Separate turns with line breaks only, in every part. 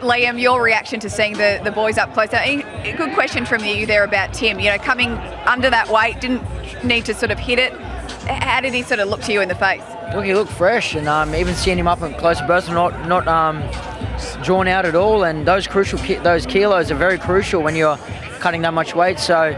Liam, your reaction to seeing the boys up close. A good question from you there about Tim. You know, coming under that weight, didn't need to sort of hit it. How did he sort of look to you in the face?
Look, he looked fresh, and even seeing him up and close to burst, not drawn out at all. And those those kilos are very crucial when you're cutting that much weight. So,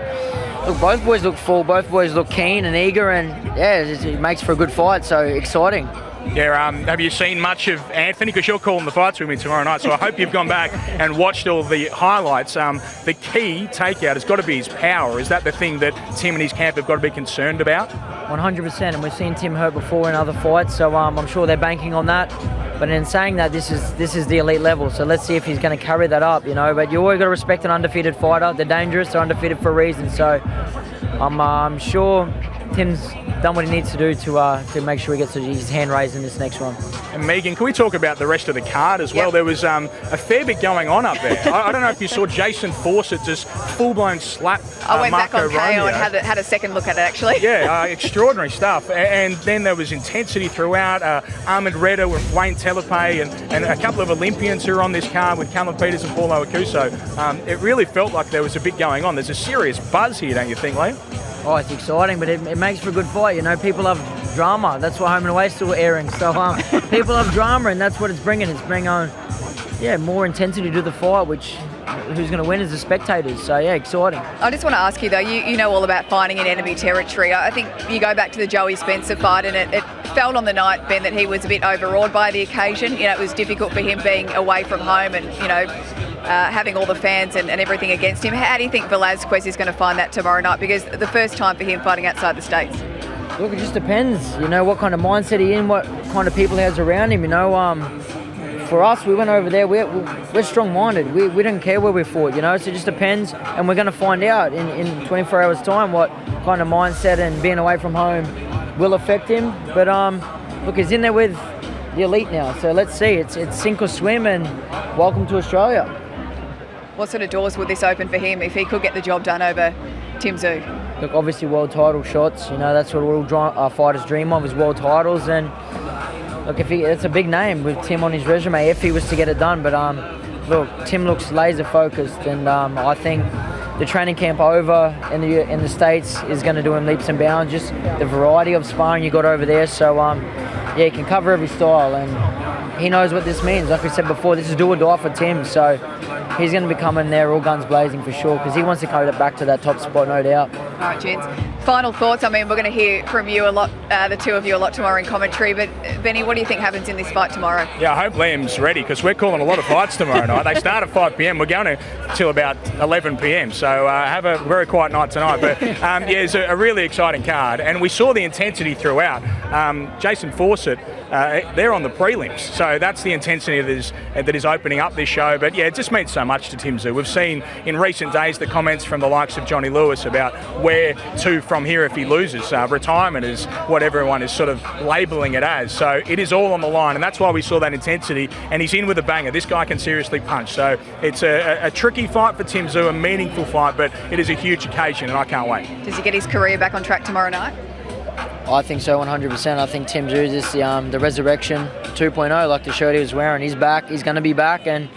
look, both boys look full, both boys look keen and eager, and yeah, it makes for a good fight. So exciting.
Yeah, have you seen much of Anthony? Because you're calling the fights with me tomorrow night, so I hope you've gone back and watched all the highlights. The key takeout has got to be his power. Is that the thing that Tim and his camp have got to be concerned about?
100%, and we've seen Tim hurt before in other fights, so I'm sure they're banking on that. But in saying that, this is the elite level, so let's see if he's going to carry that up, you know. But you always got to respect an undefeated fighter. They're dangerous, they're undefeated for a reason, so I'm sure Tim's done what he needs to do to make sure he gets his hand raised in this next one.
And Megan, can we talk about the rest of the card as well? Yep. There was a fair bit going on up there. I don't know if you saw Jason Fawcett just full-blown slap
I went
Marco
back on KO
Romeo.
and had a second look at it, actually.
Yeah, extraordinary stuff. And then there was intensity throughout. Ahmed Reda, Wayne Telepe, and a couple of Olympians who are on this card with Callum Peters and Paulo Acuso. It really felt like there was a bit going on. There's a serious buzz here, don't you think, Liam?
Oh, it's exciting, but it makes for a good fight. You know, people love drama. That's why Home and Away is still airing. So people love drama, and that's what it's bringing. It's bringing on, more intensity to the fight, which who's going to win is the spectators. So, yeah, exciting.
I just want to ask you, though, you know all about fighting in enemy territory. I think you go back to the Joey Spencer fight, and it felt on the night, Ben, that he was a bit overawed by the occasion. You know, it was difficult for him being away from home and, you know, having all the fans and everything against him. How do you think Velasquez is going to find that tomorrow night? Because the first time for him fighting outside the States.
Look, it just depends, you know, what kind of mindset he's in, what kind of people he has around him, you know. For us, we went over there, we're strong-minded. We don't care where we fought, you know, so it just depends, and we're going to find out in 24 hours' time what kind of mindset and being away from home will affect him. But, look, he's in there with the elite now, so let's see. It's sink or swim, and welcome to Australia.
What sort of doors would this open for him if he could get the job done over Tim Tszyu?
Look, obviously world title shots, you know, that's what all fighters dream of, is world titles. And look, it's a big name with Tim on his resume if he was to get it done. But look, Tim looks laser focused, and I think the training camp over in the States is going to do him leaps and bounds. Just the variety of sparring you got over there. So he can cover every style, and he knows what this means. Like we said before, this is do or die for Tim. So he's going to be coming there all guns blazing for sure, because he wants to go back to that top spot, no doubt.
All right, gents. Final thoughts. I mean, we're going to hear from you a lot, the two of you a lot tomorrow in commentary. But Benny, what do you think happens in this fight tomorrow?
Yeah, I hope Liam's ready, because we're calling a lot of fights tomorrow night. They start at 5 p.m. We're going till about 11 p.m. So have a very quiet night tonight. But it's a really exciting card, and we saw the intensity throughout. Jason Fawcett, they're on the prelims, so that's the intensity that is opening up this show. But yeah, it just means so much to Tim Tszyu. We've seen in recent days the comments from the likes of Johnny Lewis about where to from here if he loses. Retirement is what everyone is sort of labelling it as. So it is all on the line, and that's why we saw that intensity. And he's in with a banger. This guy can seriously punch. So it's a tricky fight for Tim Tszyu, a meaningful fight, but it is a huge occasion, and I can't wait.
Does he get his career back on track tomorrow night?
I think so, 100%. I think Tim Tszyu is the resurrection 2.0, like the shirt he was wearing. He's back. He's going to be back, and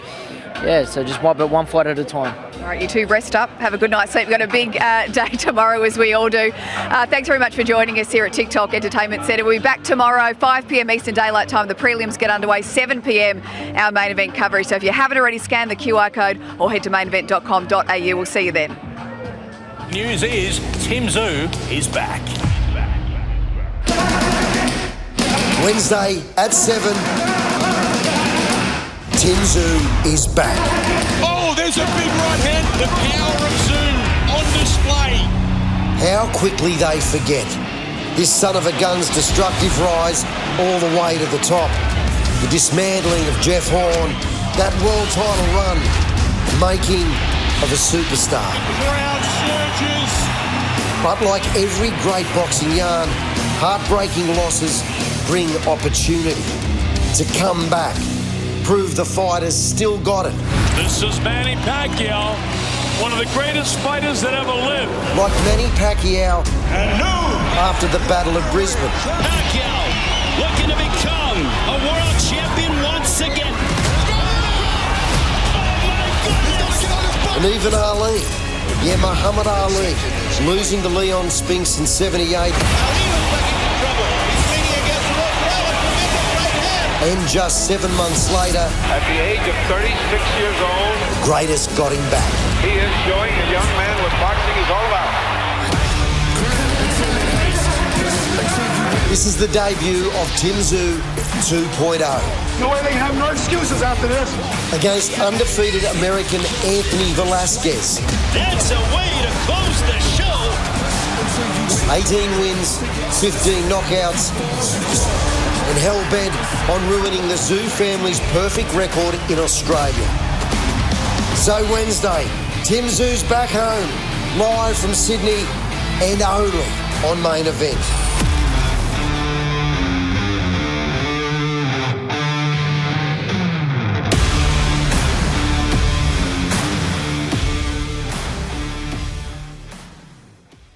yeah, so just one fight at a time.
All right, you two rest up. Have a good night's sleep. We've got a big day tomorrow, as we all do. Thanks very much for joining us here at TikTok Entertainment Centre. We'll be back tomorrow, 5 p.m. Eastern Daylight Time. The prelims get underway, 7 p.m. our main event coverage. So if you haven't already, scan the QR code or head to mainevent.com.au. We'll see you then.
News is Tim Tszyu is back.
Wednesday at 7, Tim Tszyu is back.
Oh, there's a big right hand. The power of Tszyu on display.
How quickly they forget. This son of a gun's destructive rise all the way to the top. The dismantling of Jeff Horn, that world title run, the making of a superstar.
Crowd surges.
But like every great boxing yarn, heartbreaking losses bring opportunity to come back, prove the fighters still got it.
This is Manny Pacquiao, one of the greatest fighters that ever lived.
Like Manny Pacquiao after the Battle of Brisbane.
Pacquiao looking to become a world champion once again.
And even Ali, Muhammad Ali, losing to Leon Spinks in 78. And just 7 months later,
at the age of 36 years old,
greatest got him back.
He is showing a young man what boxing is all about.
This is the debut of Tim Tszyu 2.0.
No way they have no excuses after this.
Against undefeated American Anthony Velazquez.
That's a way to close the show.
18 wins, 15 knockouts, and hell-bent on ruining the Tszyu family's perfect record in Australia. So Wednesday, Tim Tszyu's back home, live from Sydney, and only on Main Event.